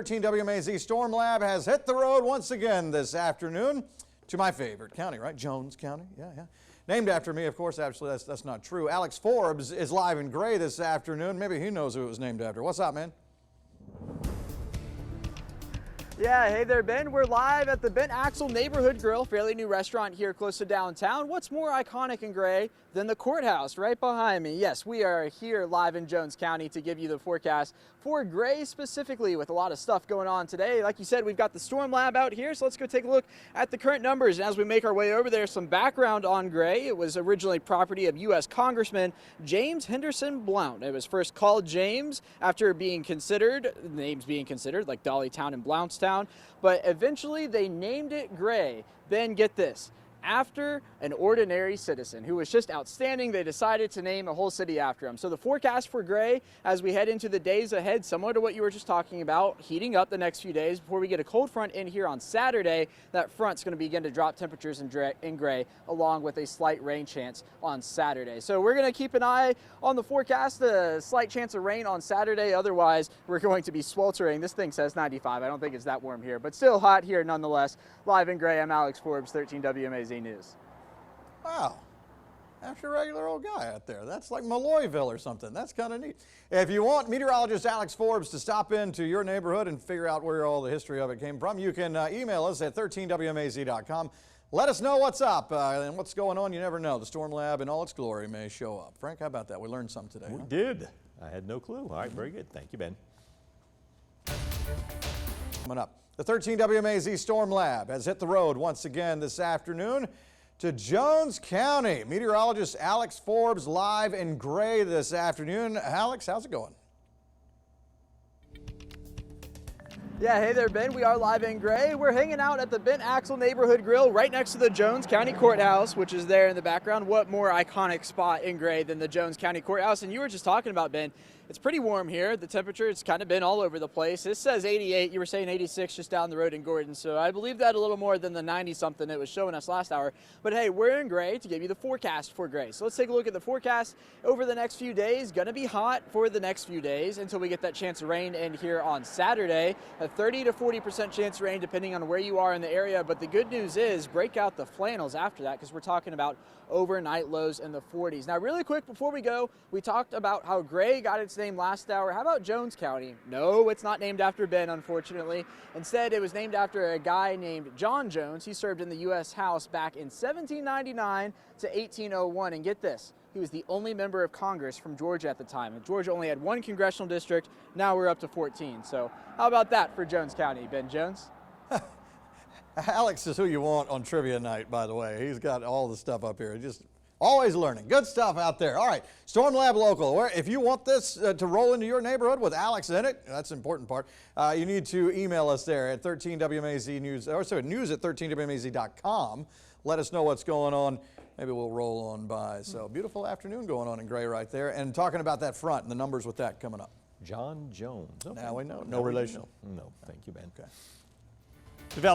13 WMAZ Storm Lab has hit the road once again this afternoon to my favorite county, right? Jones County. Yeah. Named after me, of course. Actually, that's not true. Alex Forbes is live in Gray this afternoon. Maybe he knows who it was named after. What's up, man? Yeah, hey there, Ben. We're live at the Ben Axel Neighborhood Grill, fairly new restaurant here close to downtown. What's more iconic in Gray than the courthouse right behind me? Yes, we are here live in Jones County to give you the forecast for Gray specifically, with a lot of stuff going on today. Like you said, we've got the Storm Lab out here, so let's go take a look at the current numbers. And as we make our way over there, some background on Gray. It was originally property of U.S. Congressman James Henderson Blount. It was first called James after being considered, names being considered, like Dollytown and Blountstown, but eventually they named it Gray. Then get this. After an ordinary citizen who was just outstanding, they decided to name a whole city after him. So the forecast for Gray as we head into the days ahead, similar to what you were just talking about, heating up the next few days before we get a cold front in here on Saturday. That front's going to begin to drop temperatures in Gray, along with a slight rain chance on Saturday. So we're going to keep an eye on the forecast, a slight chance of rain on Saturday. Otherwise, we're going to be sweltering. This thing says 95. I don't think it's that warm here, but still hot here nonetheless. Live in Gray, I'm Alex Forbes, 13 WMAZ News. Wow. That's a regular old guy out there. That's like Malloyville or something. That's kind of neat. If you want meteorologist Alex Forbes to stop into your neighborhood and figure out where all the history of it came from, you can email us at 13wmaz.com. Let us know what's up and what's going on. You never know. The Storm Lab in all its glory may show up. Frank, how about that? We learned something today. We did. I had no clue. All right, very good. Thank you, Ben. Coming up, the 13 WMAZ Storm Lab has hit the road once again this afternoon to Jones County. Meteorologist Alex Forbes live in Gray this afternoon. Alex, how's it going? Yeah, hey there, Ben. We are live in Gray. We're hanging out at the Ben Axel Neighborhood Grill right next to the Jones County Courthouse, which is there in the background. What more iconic spot in Gray than the Jones County Courthouse? And you were just talking about, Ben, it's pretty warm here. The temperature, it's kind of been all over the place. This says 88. You were saying 86 just down the road in Gordon. So I believe that a little more than the 90-something it was showing us last hour. But hey, we're in Gray to give you the forecast for Gray. So let's take a look at the forecast over the next few days. Going to be hot for the next few days until we get that chance of rain in here on Saturday. A 30 to 40% chance of rain depending on where you are in the area. But the good news is break out the flannels after that, because we're talking about overnight lows in the 40s. Now, really quick before we go, we talked about how Gray got its name last hour. How about Jones County? No, it's not named after Ben, unfortunately. Instead, it was named after a guy named John Jones. He served in the U.S. House back in 1799 to 1801. And get this, he was the only member of Congress from Georgia at the time. And Georgia only had one congressional district. Now we're up to 14. So how about that for Jones County, Ben Jones? Alex is who you want on trivia night, by the way. He's got all the stuff up here. Just always learning. Good stuff out there. All right, Storm Lab Local. If you want this to roll into your neighborhood with Alex in it, that's the important part, you need to email us there at 13WMAZ News, or sorry, news at 13WMAZ.com. Let us know what's going on. Maybe we'll roll on by. So beautiful afternoon going on in Gray right there. And talking about that front and the numbers with that coming up. John Jones. Okay. Now we know. No relation. No, thank you, Ben. Okay. Develop